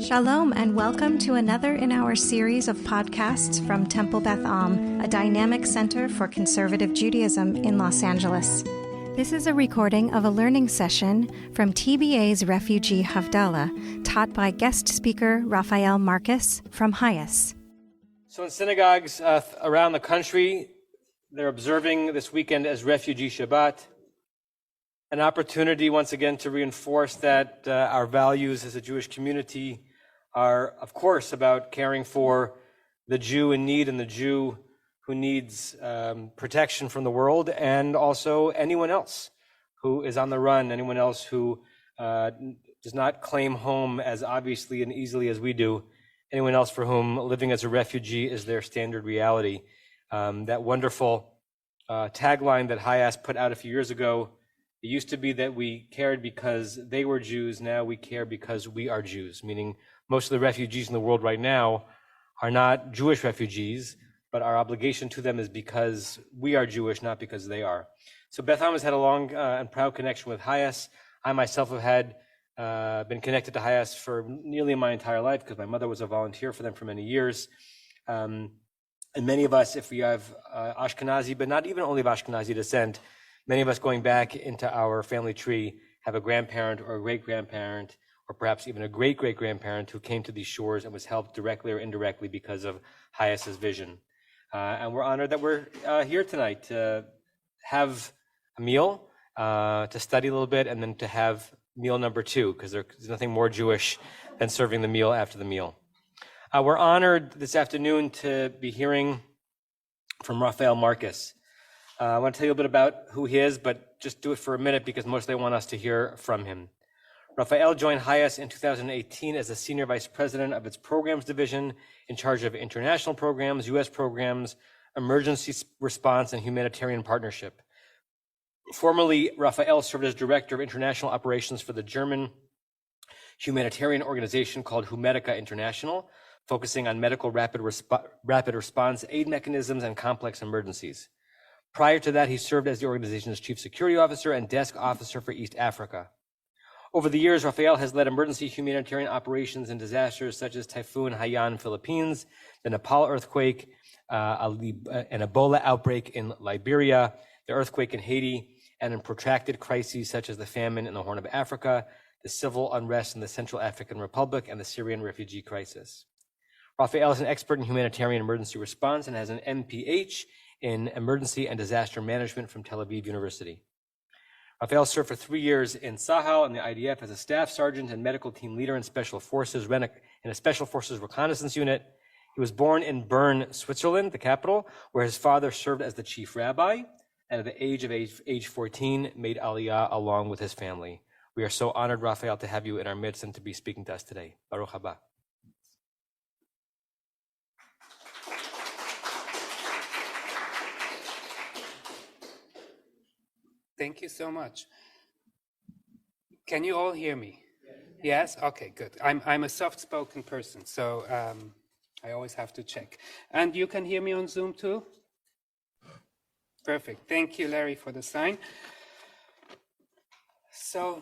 Shalom and welcome to another in our series of podcasts from Temple Beth Am, a dynamic center for conservative Judaism in Los Angeles. This is a recording of a learning session from TBA's Refugee Havdalah, taught by guest speaker Raphael Marcus from HIAS. So in synagogues around the country, they're observing this weekend as Refugee Shabbat, an opportunity once again to reinforce that our values as a Jewish community are, of course, about caring for the Jew in need and the Jew who needs protection from the world, and also anyone else who is on the run, anyone else who does not claim home as obviously and easily as we do, anyone else for whom living as a refugee is their standard reality. That wonderful tagline that HIAS put out a few years ago, it used to be that we cared because they were Jews, now we care because we are Jews, meaning most of the refugees in the world right now are not Jewish refugees, but our obligation to them is because we are Jewish, not because they are. So Beth Am has had a long and proud connection with HIAS. I myself have been connected to HIAS for nearly my entire life because my mother was a volunteer for them for many years. And many of us, if we have Ashkenazi, but not even only of Ashkenazi descent, many of us going back into our family tree have a grandparent or a great-grandparent or perhaps even a great-great-grandparent who came to these shores and was helped directly or indirectly because of HIAS's vision. And we're honored that we're here tonight to have a meal, to study a little bit, and then to have meal number two, because there's nothing more Jewish than serving the meal after the meal. We're honored this afternoon to be hearing from Raphael Marcus. I want to tell you a bit about who he is, but just do it for a minute because mostly I want us to hear from him. Raphael joined HIAS in 2018 as the Senior Vice President of its Programs Division, in charge of international programs, U.S. programs, emergency response, and humanitarian partnership. Formerly, Raphael served as Director of International Operations for the German humanitarian organization called Humedica International, focusing on medical rapid response aid mechanisms and complex emergencies. Prior to that, he served as the organization's Chief Security Officer and Desk Officer for East Africa. Over the years, Raphael has led emergency humanitarian operations in disasters such as Typhoon Haiyan, Philippines, the Nepal earthquake, an Ebola outbreak in Liberia, the earthquake in Haiti, and in protracted crises such as the famine in the Horn of Africa, the civil unrest in the Central African Republic, and the Syrian refugee crisis. Raphael is an expert in humanitarian emergency response and has an MPH in emergency and disaster management from Tel Aviv University. Raphael served for 3 years in Sahel and the IDF as a staff sergeant and medical team leader in Special Forces, in a Special Forces reconnaissance unit. He was born in Bern, Switzerland, the capital, where his father served as the chief rabbi, and at the age of age 14, made Aliyah along with his family. We are so honored, Raphael, to have you in our midst and to be speaking to us today. Baruch haba. Thank you so much. Can you all hear me? Yes? Okay, good. I'm a soft-spoken person, so I always have to check. And you can hear me on Zoom too? Perfect. Thank you, Larry, for the sign. So,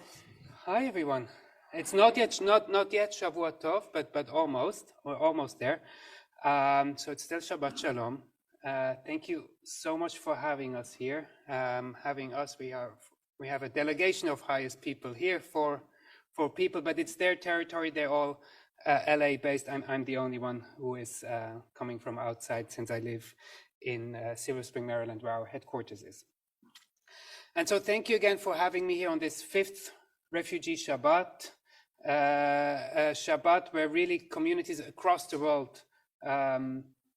hi everyone. It's not yet Shavuot Tov, but almost. We're almost there. So it's still Shabbat Shalom. Thank you so much for having us here. We have a delegation of HIAS people here for people, but it's their territory. They're all LA based. I'm the only one who is coming from outside, since I live in Silver Spring, Maryland, where our headquarters is. And so thank you again for having me here on this 5th Refugee Shabbat, Shabbat where really communities across the world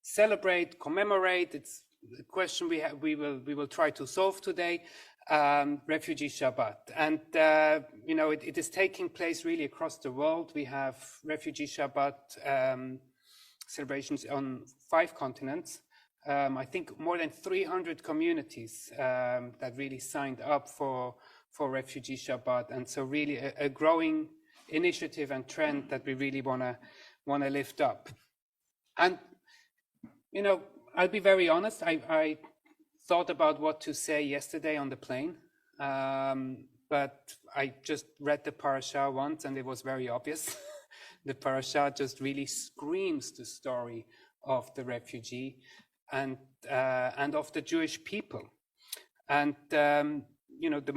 celebrate, commemorate. It's a question we will try to solve today. Refugee Shabbat, and it is taking place really across the world. We have Refugee Shabbat celebrations on 5 continents. I think more than 300 communities that really signed up for Refugee Shabbat, and so really a growing initiative and trend that we really want to lift up. And I'll be very honest. I thought about what to say yesterday on the plane, but I just read the parasha once and it was very obvious The parasha just really screams the story of the refugee and of the Jewish people. And the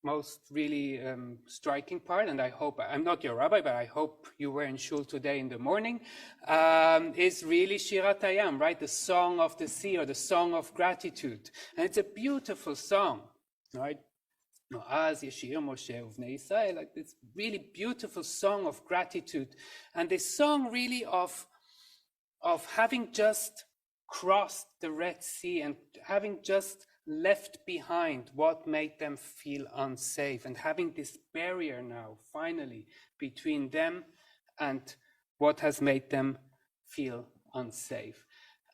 most really striking part, and I hope, I'm not your rabbi, but I hope you were in shul today in the morning, is really Shirat Hayam, right? The song of the sea, or the song of gratitude. And it's a beautiful song, right? Noaz Yeshir Moshe Uvnei Yisrael, like this really beautiful song of gratitude. And this song really of having just crossed the Red Sea and having just left behind what made them feel unsafe, and having this barrier now finally between them and what has made them feel unsafe.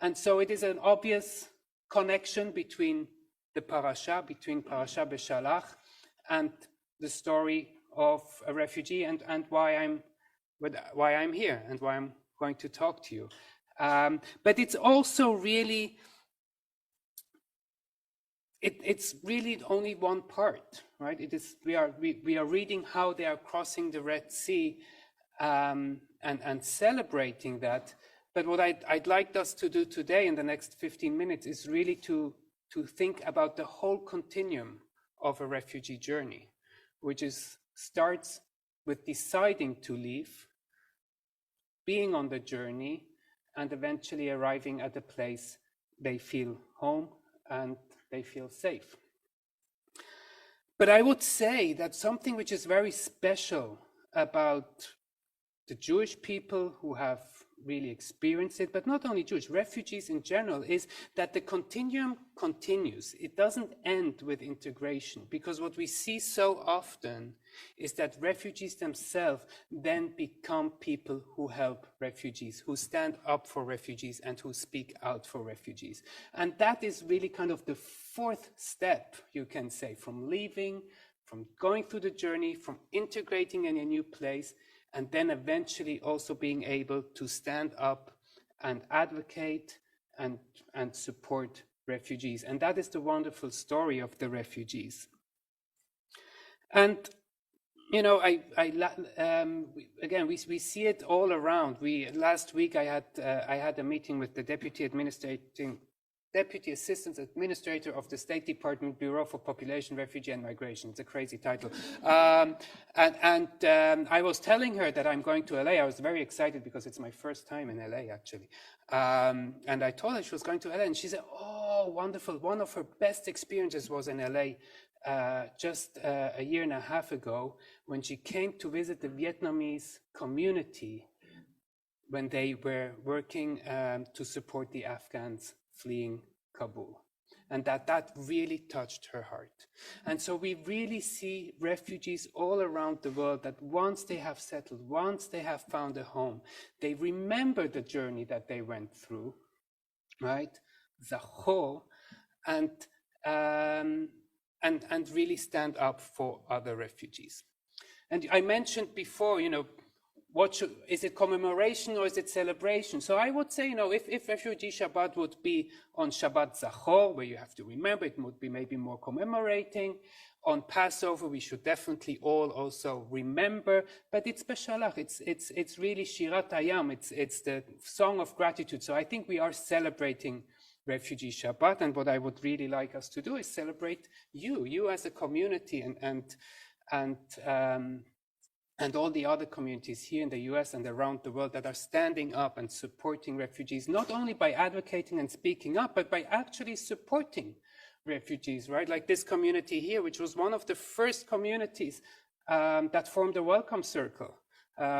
And so it is an obvious connection between the parasha, between Parasha Beshalach and the story of a refugee, and why I'm here and why I'm going to talk to you. But it's also really it's really only one part, right? It is we are reading how they are crossing the Red Sea and celebrating that. But what I'd like us to do today in the next 15 minutes is really to think about the whole continuum of a refugee journey, which starts with deciding to leave, being on the journey, and eventually arriving at a place they feel home and they feel safe. But I would say that something which is very special about the Jewish people who have really experienced it, but not only Jewish, refugees in general, is that the continuum continues. It doesn't end with integration, because what we see so often is that refugees themselves then become people who help refugees, who stand up for refugees and who speak out for refugees. And that is really kind of the fourth step, you can say, from leaving, from going through the journey, from integrating in a new place, and then eventually also being able to stand up and advocate and support refugees. And that is the wonderful story of the refugees. And again, we see it all around. Last week I had a meeting with the Deputy Assistant Administrator of the State Department Bureau for Population, Refugee and Migration. It's a crazy title. And I was telling her that I'm going to LA. I was very excited because it's my first time in LA, actually. And I told her she was going to LA, and she said, "Oh, wonderful. One of her best experiences was in LA just a year and a half ago, when she came to visit the Vietnamese community when they were working to support the Afghans fleeing Kabul." And that really touched her heart. And so we really see refugees all around the world that once they have settled, once they have found a home, they remember the journey that they went through, right? Zacho, and really stand up for other refugees. And I mentioned before, is it commemoration or is it celebration? So I would say, if Refugee Shabbat would be on Shabbat Zachor, where you have to remember, it would be maybe more commemorating. On Passover, we should definitely all also remember, but it's Beshalach, it's really Shirat Hayam, it's the song of gratitude. So I think we are celebrating Refugee Shabbat, and what I would really like us to do is celebrate you as a community, and all the other communities here in the US and around the world that are standing up and supporting refugees, not only by advocating and speaking up, but by actually supporting refugees, right? Like this community here, which was one of the first communities that formed a welcome circle,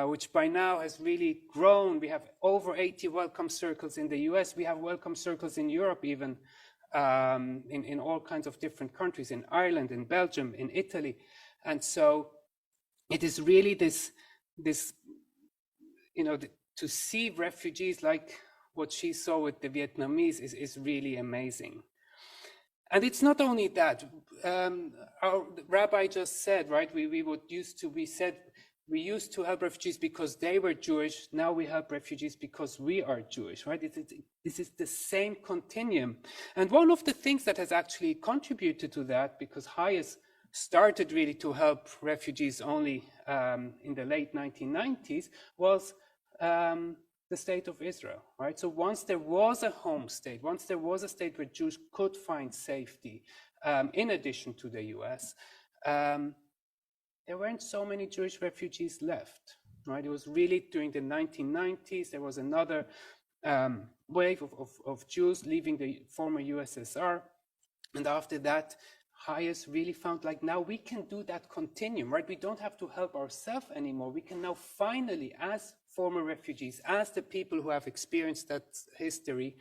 which by now has really grown. We have over 80 welcome circles in the US. We have welcome circles in Europe even, in all kinds of different countries, in Ireland, in Belgium, in Italy. And so it is really this, to see refugees like what she saw with the Vietnamese is really amazing. And it's not only that. Our rabbi just said, right, we used to help refugees because they were Jewish. Now we help refugees because we are Jewish, right? This is the same continuum. And one of the things that has actually contributed to that, because HIAS started really to help refugees only in the late 1990s was the state of Israel, right? So once there was a home state, once there was a state where Jews could find safety, in addition to the US, there weren't so many Jewish refugees left, right? It was really during the 1990s, there was another wave of Jews leaving the former USSR. And after that, HIAS really found like now we can do that continuum, right? We don't have to help ourselves anymore. We can now finally, as former refugees, as the people who have experienced that history,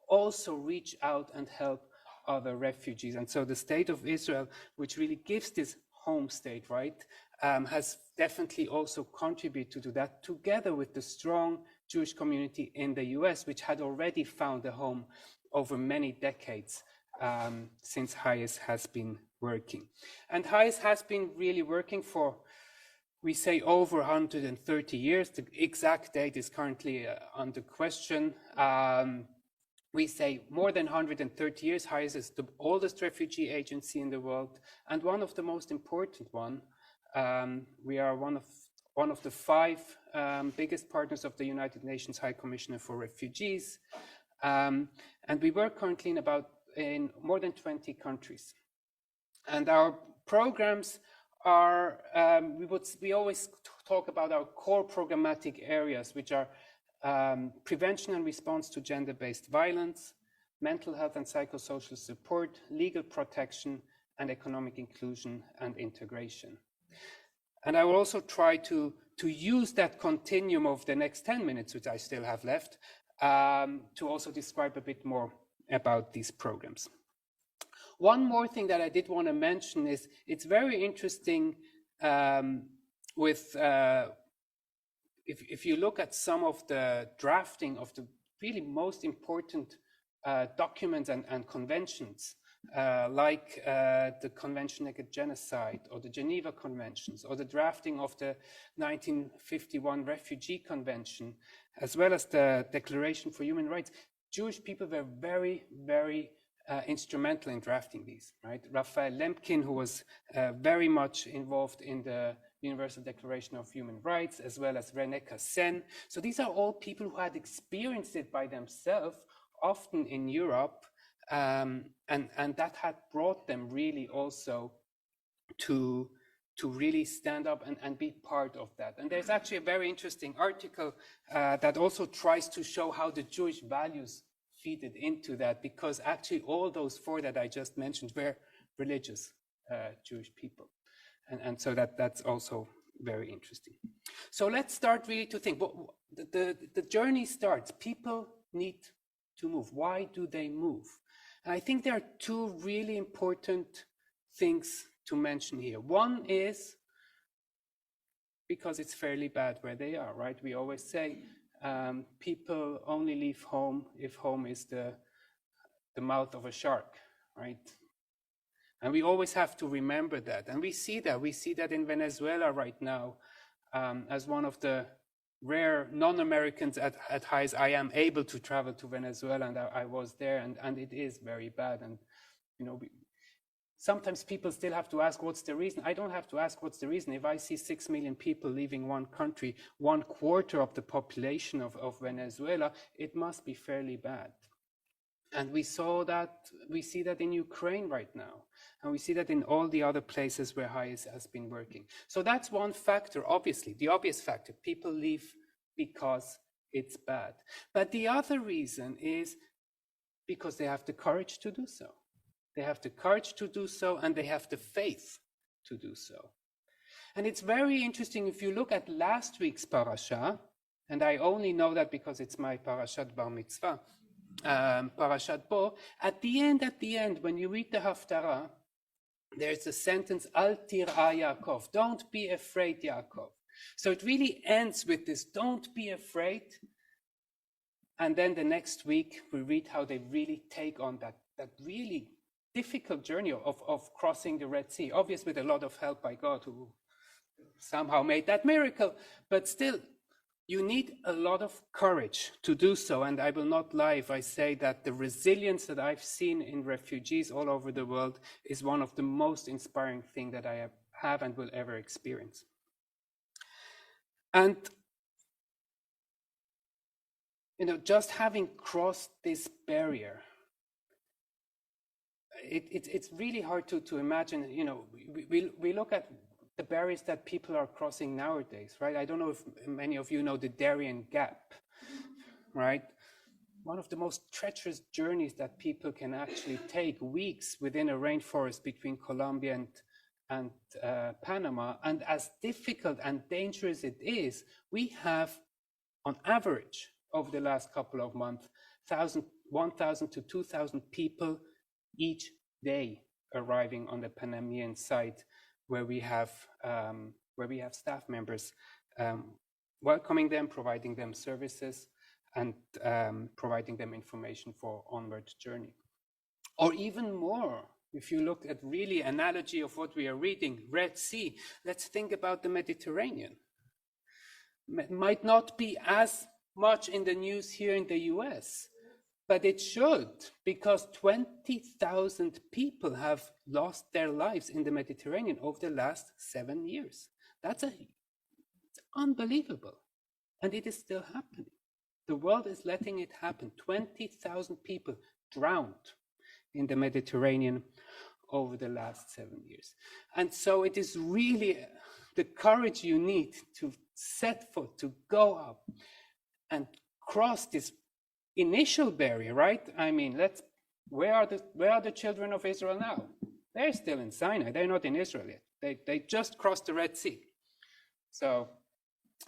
also reach out and help other refugees. And so the state of Israel, which really gives this home state, right, has definitely also contributed to that, together with the strong Jewish community in the US, which had already found a home over many decades since HIAS has been working. And HIAS has been really working for, we say, over 130 years. The exact date is currently under question. We say more than 130 years. HIAS is the oldest refugee agency in the world and one of the most important one. We are one of the 5 biggest partners of the United Nations High Commissioner for Refugees. And we work currently in more than 20 countries. And our programs are, we always talk about our core programmatic areas, which are prevention and response to gender-based violence, mental health and psychosocial support, legal protection, and economic inclusion and integration. And I will also try to use that continuum of the next 10 minutes, which I still have left, to also describe a bit more about these programs. One more thing that I did want to mention is it's very interesting with if you look at some of the drafting of the really most important documents and conventions, like the Convention Against Genocide or the Geneva Conventions or the drafting of the 1951 Refugee Convention, as well as the Declaration for Human Rights, Jewish people were very, very instrumental in drafting these, right? Raphael Lemkin, who was very much involved in the Universal Declaration of Human Rights, as well as René Cassin. So these are all people who had experienced it by themselves, often in Europe, and that had brought them really also to really stand up and be part of that. And there's actually a very interesting article that also tries to show how the Jewish values feeded into that, because actually all those 4 that I just mentioned were religious Jewish people. And so that's also very interesting. So let's start really to think. The journey starts. People need to move. Why do they move? And I think there are 2 really important things to mention here. One is because it's fairly bad where they are, right? We always say people only leave home if home is the mouth of a shark, right? And we always have to remember that. And we see that in Venezuela right now. As one of the rare non-Americans at HIAS, I am able to travel to Venezuela, and I was there, and it is very bad. And, you know, sometimes people still have to ask, what's the reason? I don't have to ask what's the reason. If I see 6 million people leaving one country, 1/4 of the population of Venezuela, it must be fairly bad. And we see that in Ukraine right now. And we see that in all the other places where HIAS has been working. So that's one factor, obviously, the obvious factor. People leave because it's bad. But the other reason is because they have the courage to do so. They have the courage to do so, and they have the faith to do so. And it's very interesting if you look at last week's parasha, and I only know that because it's my parashat bar mitzvah, Parashat Bo, at the end, when you read the Haftarah, there's a sentence, Al tir'a Yaakov, don't be afraid, Yaakov. So it really ends with this, don't be afraid. And then the next week, we read how they really take on that really difficult journey of crossing the Red Sea, obviously with a lot of help by God, who somehow made that miracle, but still, You need a lot of courage to do so, and I will not lie if I say that the resilience that I've seen in refugees all over the world is one of the most inspiring things that I have and will ever experience. And, just having crossed this barrier, it's really hard to imagine. We look at the barriers that people are crossing nowadays, right? I don't know if many of you know the Darien Gap, right? One of the most treacherous journeys that people can actually take, weeks within a rainforest between Colombia and Panama. And as difficult and dangerous it is, we have, on average, over the last couple of months, 1,000 to 2,000 people each day arriving on the Panamanian side, where we have staff members welcoming them, providing them services, and providing them information for onward journey. Or even more, if you look at really analogy of what we are reading, Red Sea, let's think about the Mediterranean. It might not be as much in the news here in the US, but it should, because 20,000 people have lost their lives in the Mediterranean over the last 7 years. It's unbelievable. And it is still happening. The world is letting it happen. 20,000 people drowned in the Mediterranean over the last 7 years. And so it is really the courage you need to set foot, to go up and cross this initial barrier, right? I mean, where are the children of Israel now? They're still in Sinai. They're not in Israel yet. They just crossed the Red Sea. So,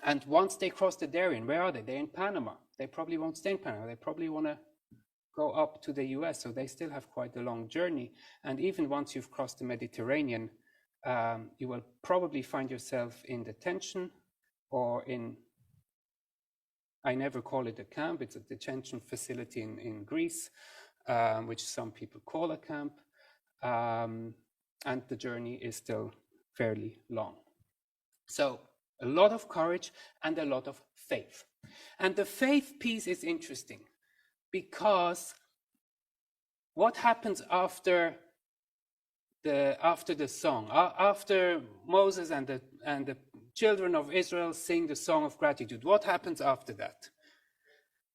and once they cross the Darien, where are they? They're in Panama. They probably won't stay in Panama. They probably want to go up to the US. So they still have quite a long journey. And even once you've crossed the Mediterranean, you will probably find yourself in detention or I never call it a camp, it's a detention facility in Greece, which some people call a camp, and the journey is still fairly long. So a lot of courage and a lot of faith. And the faith piece is interesting, because what happens after the song, after Moses and the children of Israel sing the song of gratitude? What happens after that?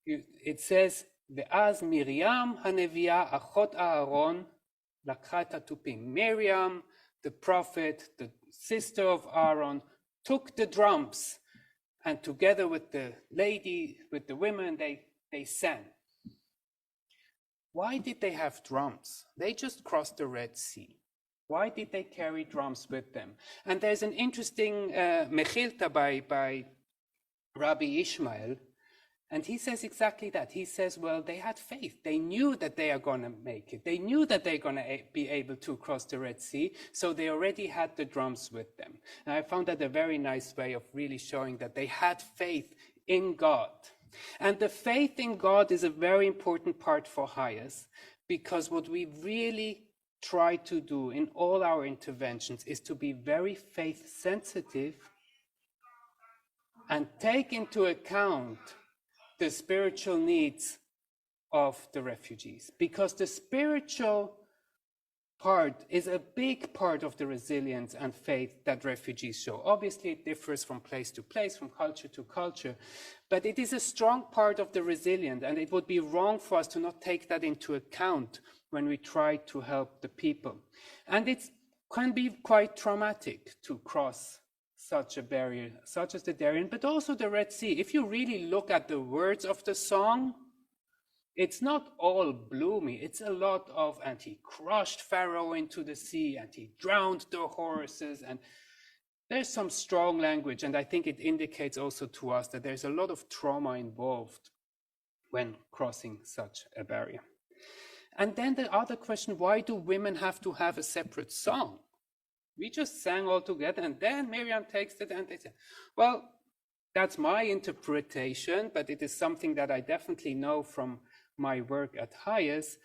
It says, "Ve'az Miriam hanevia achot Aaron lakha et hatupim." Miriam, the prophet, the sister of Aaron, took the drums, and together with the women, they sang. Why did they have drums? They just crossed the Red Sea. Why did they carry drums with them? And there's an interesting mechilta by Rabbi Ishmael, and he says exactly that. He says, well, they had faith. They knew that they are going to make it. They knew that they're going to be able to cross the Red Sea, so they already had the drums with them. And I found that a very nice way of really showing that they had faith in God. And the faith in God is a very important part for HIAS, because what we really try to do in all our interventions is to be very faith sensitive and take into account the spiritual needs of the refugees, because the spiritual part is a big part of the resilience and faith that refugees show. Obviously, it differs from place to place, from culture to culture, but it is a strong part of the resilience, and it would be wrong for us to not take that into account when we try to help the people. And it can be quite traumatic to cross such a barrier, such as the Darien, but also the Red Sea. If you really look at the words of the song, it's not all gloomy. It's a lot of, and he crushed Pharaoh into the sea, and he drowned the horses, and there's some strong language, and I think it indicates also to us that there's a lot of trauma involved when crossing such a barrier. And then the other question, why do women have to have a separate song? We just sang all together, and then Miriam takes it and they say, well, that's my interpretation, but it is something that I definitely know from my work at HIAS.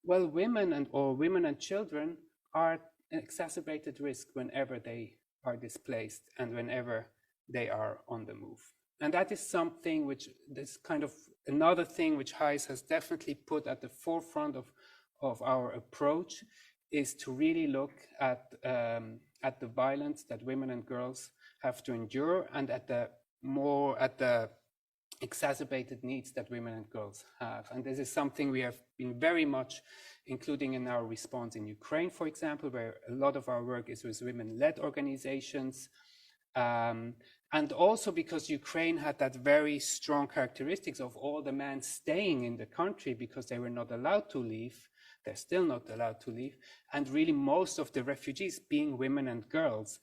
Well, women and children are an exacerbated risk whenever they are displaced and whenever they are on the move. And that is something which, this kind of another thing which HIAS has definitely put at the forefront of our approach, is to really look at the violence that women and girls have to endure, and at the exacerbated needs that women and girls have. And this is something we have been very much including in our response in Ukraine, for example, where a lot of our work is with women-led organizations. And also because Ukraine had that very strong characteristics of all the men staying in the country because they were not allowed to leave. They're still not allowed to leave. And really most of the refugees being women and girls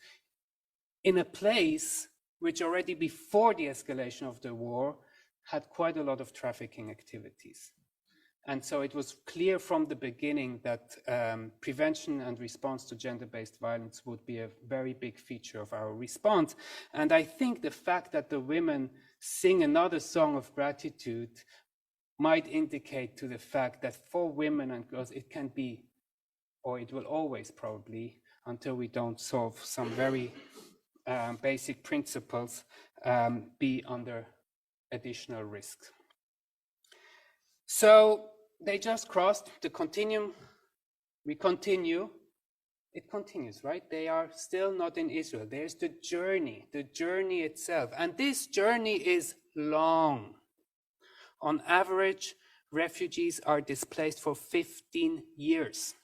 in a place which already before the escalation of the war had quite a lot of trafficking activities. And so it was clear from the beginning that prevention and response to gender-based violence would be a very big feature of our response. And I think the fact that the women sing another song of gratitude might indicate to the fact that for women and girls, it can be, or it will always probably, until we don't solve some very basic principles, be under additional risks. So they just crossed the continuum. We continue. It continues, right? They are still not in Israel. There's the journey itself. And this journey is long. On average, refugees are displaced for 15 years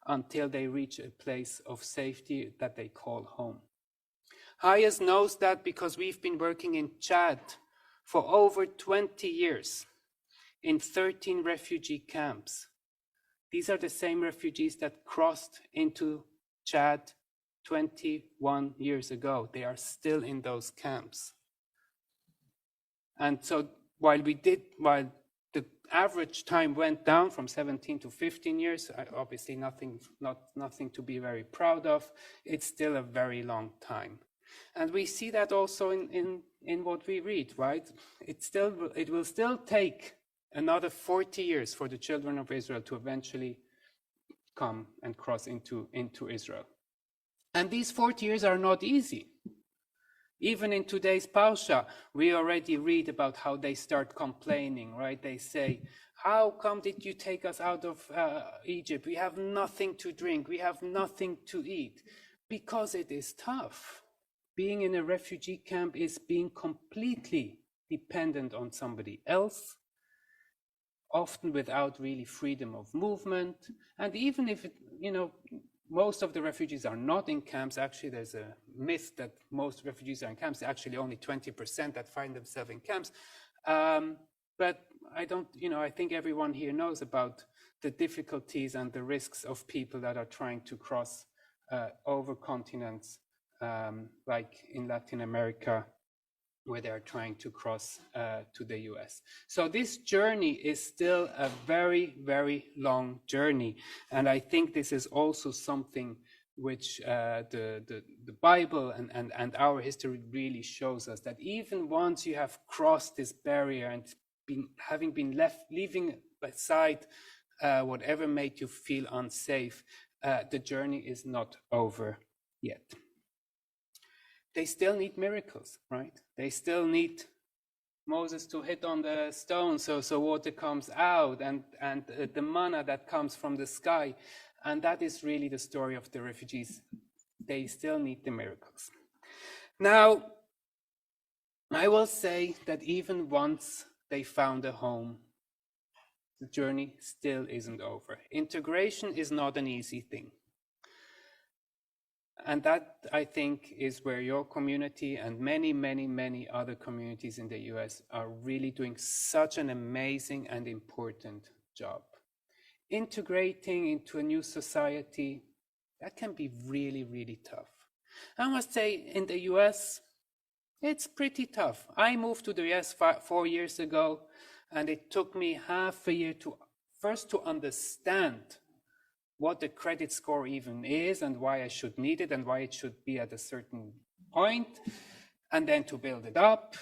until they reach a place of safety that they call home. HIAS knows that because we've been working in Chad for over 20 years in 13 refugee camps. These are the same refugees that crossed into Chad 21 years ago. They are still in those camps. And so while the average time went down from 17 to 15 years, obviously nothing to be very proud of, it's still a very long time. And we see that also in what we read, right? It will still take another 40 years for the children of Israel to eventually come and cross into Israel. And these 40 years are not easy. Even in today's Parsha, we already read about how they start complaining, right? They say, how come did you take us out of Egypt? We have nothing to drink. We have nothing to eat. Because it is tough. Being in a refugee camp is being completely dependent on somebody else, often without really freedom of movement. And even if, most of the refugees are not in camps, actually there's a myth that most refugees are in camps, actually only 20% that find themselves in camps. But I think everyone here knows about the difficulties and the risks of people that are trying to cross over continents, like in Latin America, where they are trying to cross to the US. So this journey is still a very, very long journey. And I think this is also something which the Bible and our history really shows us, that even once you have crossed this barrier and having been leaving aside whatever made you feel unsafe, the journey is not over yet. They still need miracles, right? They still need Moses to hit on the stone so water comes out, and the manna that comes from the sky. And that is really the story of the refugees. They still need the miracles. Now, I will say that even once they found a home, the journey still isn't over. Integration is not an easy thing. And that, I think, is where your community and many, many, many other communities in the US are really doing such an amazing and important job. Integrating into a new society, that can be really, really tough. I must say, in the US, it's pretty tough. I moved to the US 4 years ago, and it took me half a year to understand what the credit score even is and why I should need it and why it should be at a certain point, and then to build it up.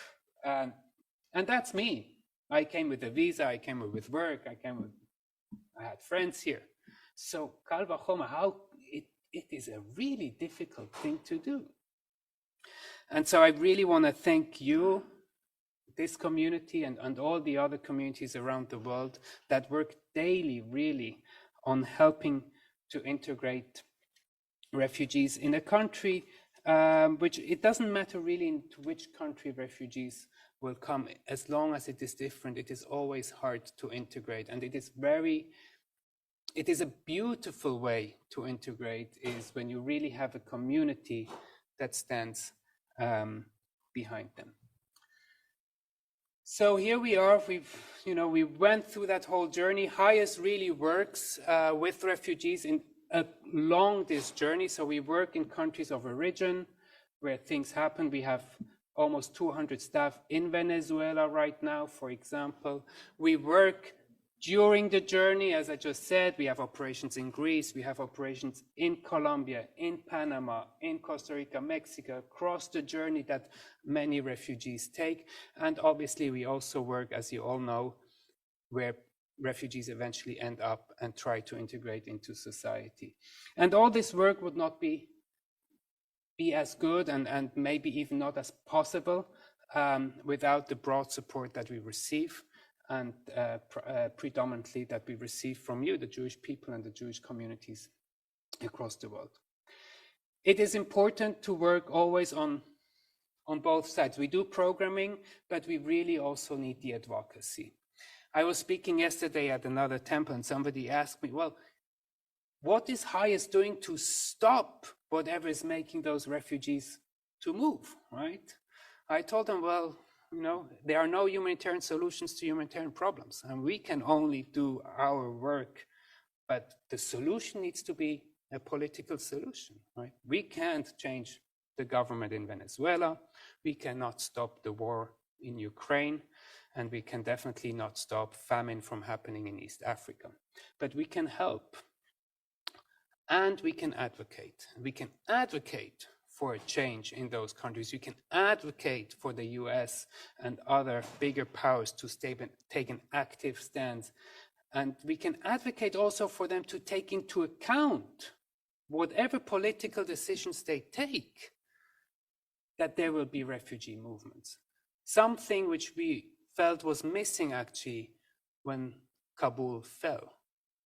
And that's me. I came with a visa, I came with work, I had friends here. So Kal V'chomer, it is a really difficult thing to do. And so I really want to thank you this community and all the other communities around the world that work daily, really, on helping to integrate refugees in a country, which it doesn't matter really into which country refugees will come, as long as it is different, it is always hard to integrate. And it is a beautiful way to integrate is when you really have a community that stands behind them. So here we are, we went through that whole journey. HIAS really works with refugees along this journey. So we work in countries of origin where things happen. We have almost 200 staff in Venezuela right now, for example. We work during the journey, as I just said. We have operations in Greece, we have operations in Colombia, in Panama, in Costa Rica, Mexico, across the journey that many refugees take. And obviously we also work, as you all know, where refugees eventually end up and try to integrate into society. And all this work would not be as good and maybe even not as possible without the broad support that we receive, and predominantly that we receive from you, the Jewish people and the Jewish communities across the world. It is important to work always on both sides. We do programming, but we really also need the advocacy. I was speaking yesterday at another temple and somebody asked me, well, what is HIAS doing to stop whatever is making those refugees to move, right? I told them, well, there are no humanitarian solutions to humanitarian problems, and we can only do our work, but the solution needs to be a political solution, right? We can't change the government in Venezuela, we cannot stop the war in Ukraine, and we can definitely not stop famine from happening in East Africa. But we can help, and we can advocate. We can advocate for a change in those countries. You can advocate for the US and other bigger powers to take an active stance. And we can advocate also for them to take into account whatever political decisions they take, that there will be refugee movements. Something which we felt was missing actually when Kabul fell.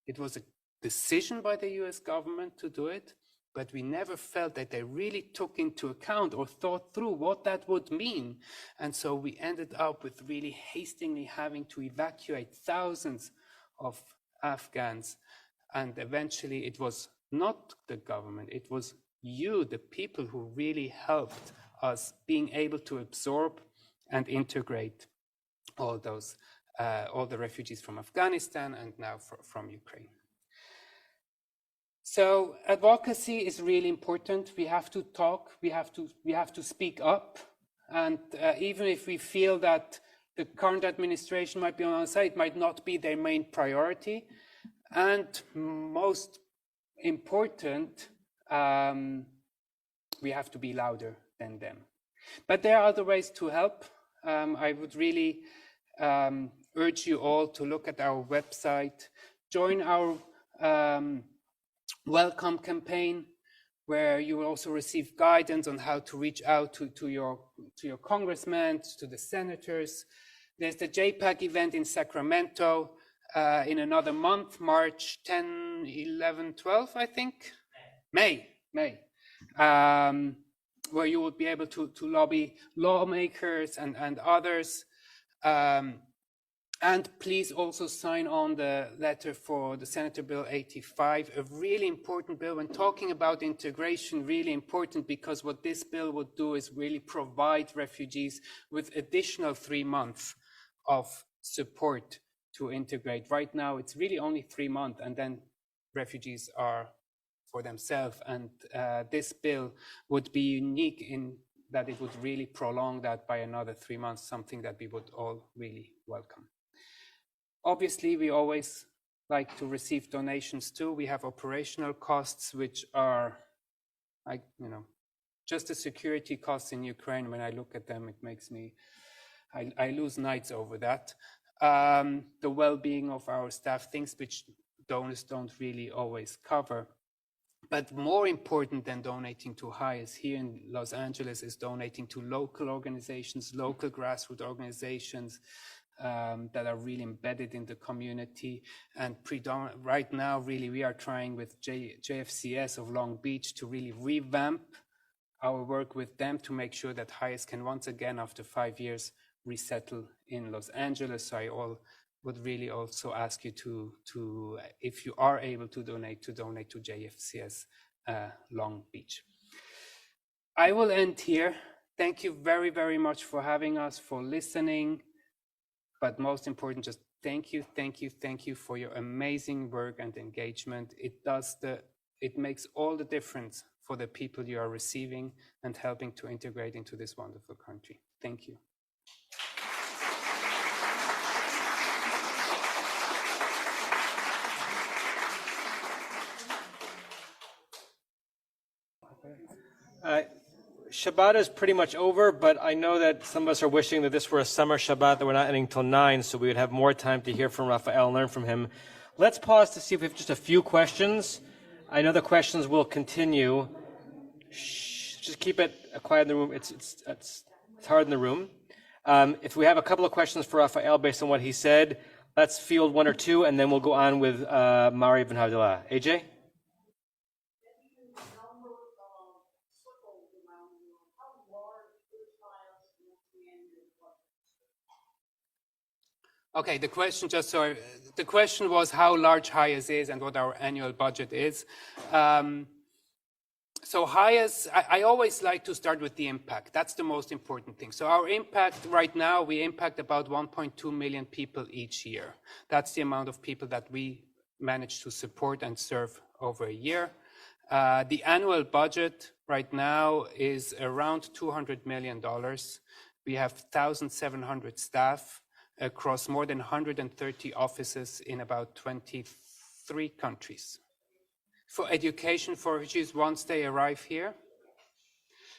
It was a decision by the US government to do it, but we never felt that they really took into account or thought through what that would mean. And so we ended up with really hastily having to evacuate thousands of Afghans. And eventually it was not the government, it was you, the people, who really helped us being able to absorb and integrate all the refugees from Afghanistan and now from Ukraine. So advocacy is really important. We have to talk, we have to speak up. And even if we feel that the current administration might be on our side, it might not be their main priority. And most important, we have to be louder than them. But there are other ways to help. I would really urge you all to look at our website, join our welcome campaign, where you will also receive guidance on how to reach out to your congressmen, to the senators. There's the JPAC event in Sacramento in another month, March 10, 11, 12, I think. May. Where you will be able to lobby lawmakers and others. And please also sign on the letter for the Senator Bill 85, a really important bill. When talking about integration, really important, because what this bill would do is really provide refugees with additional 3 months of support to integrate. Right now, it's really only 3 months, and then refugees are for themselves. And this bill would be unique in that it would really prolong that by another 3 months, something that we would all really welcome. Obviously, we always like to receive donations too. We have operational costs, which are, just the security costs in Ukraine. When I look at them, it makes me, I lose nights over that. The well-being of our staff, things which donors don't really always cover. But more important than donating to HIAS here in Los Angeles is donating to local organizations, local grassroots organizations that are really embedded in the community. And right now, really, we are trying with JFCS of Long Beach to really revamp our work with them to make sure that HIAS can once again, after 5 years, resettle in Los Angeles. So I would really also ask you to if you are able to donate to JFCS Long Beach. I will end here. Thank you very, very much for having us, for listening. But most important, just thank you for your amazing work and engagement. It makes all the difference for the people you are receiving and helping to integrate into this wonderful country. Thank you. Shabbat is pretty much over, but I know that some of us are wishing that this were a summer Shabbat, that we're not ending till 9, so we would have more time to hear from Raphael and learn from him. Let's pause to see if we have just a few questions. I know the questions will continue. Shh, just keep it quiet in the room. It's hard in the room. If we have a couple of questions for Raphael based on what he said, let's field one or two, and then we'll go on with Mari Ben Havdalah. AJ? Okay, the question was how large HIAS is and what our annual budget is. So HIAS, I always like to start with the impact. That's the most important thing. So our impact right now, we impact about 1.2 million people each year. That's the amount of people that we manage to support and serve over a year. The annual budget right now is around $200 million. We have 1,700 staff across more than 130 offices in about 23 countries. For education for refugees once they arrive here.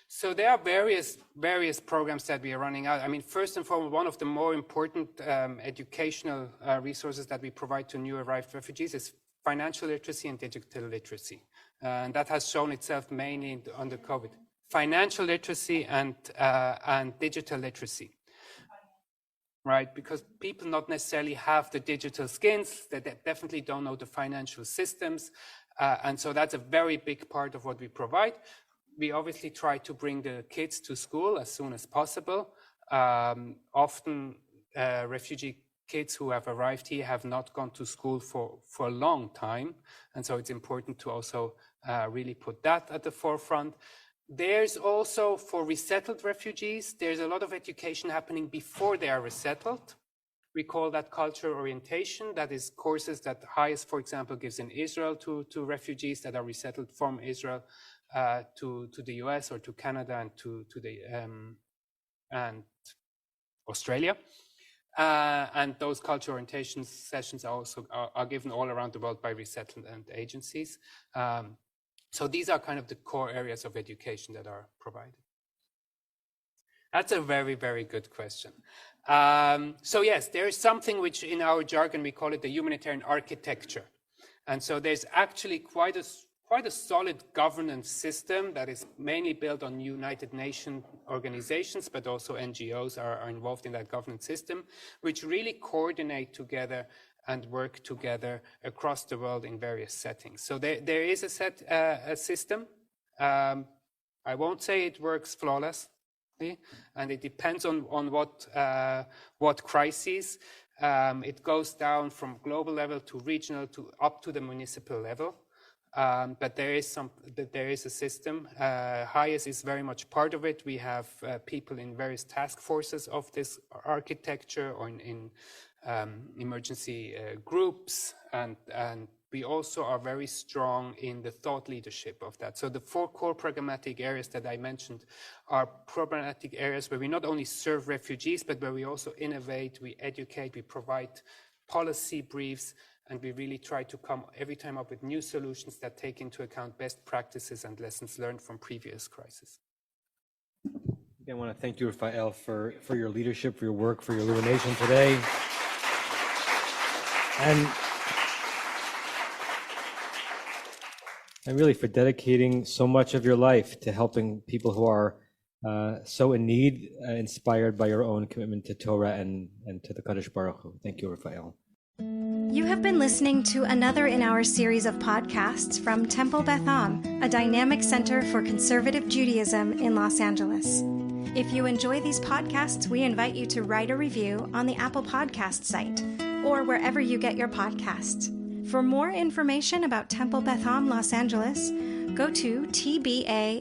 So there are various programs that we are running out. I mean, first and foremost, one of the more important educational resources that we provide to new arrived refugees is financial literacy and digital literacy. And that has shown itself mainly under COVID. Financial literacy and digital literacy. Right, because people not necessarily have the digital skills, they definitely don't know the financial systems. And so that's a very big part of what we provide. We obviously try to bring the kids to school as soon as possible. Often refugee kids who have arrived here have not gone to school for a long time. And so it's important to also really put that at the forefront. There's also, for resettled refugees, there's a lot of education happening before they are resettled. We call that cultural orientation. That is courses that HIAS, for example, gives in Israel to refugees that are resettled from Israel to the US or to Canada and to and Australia. And those cultural orientation sessions are also given all around the world by resettlement agencies. So these are kind of the core areas of education that are provided. That's a very, very good question. So yes, there is something which in our jargon, we call it the humanitarian architecture. And so there's actually quite a solid governance system that is mainly built on United Nations organizations, but also NGOs are involved in that governance system, which really coordinate together and work together across the world in various settings. So there is a system. I won't say it works flawlessly, and it depends on what crises. It goes down from global level to regional to up to the municipal level. But there is a system. HIAS is very much part of it. We have people in various task forces of this architecture or in emergency groups, and we also are very strong in the thought leadership of that. So the 4 core programmatic areas that I mentioned are programmatic areas where we not only serve refugees, but where we also innovate, we educate, we provide policy briefs, and we really try to come every time up with new solutions that take into account best practices and lessons learned from previous crises. I want to thank you, Raphael, for your leadership, for your work, for your illumination today. And and really for dedicating so much of your life to helping people who are so in need, inspired by your own commitment to Torah and to the Kadosh Baruch Hu. Thank you, Raphael. You have been listening to another in our series of podcasts from Temple Beth Am, a dynamic center for conservative Judaism in Los Angeles. If you enjoy these podcasts, we invite you to write a review on the Apple Podcast site or wherever you get your podcasts. For more information about Temple Beth Am Los Angeles, go to tbala.org.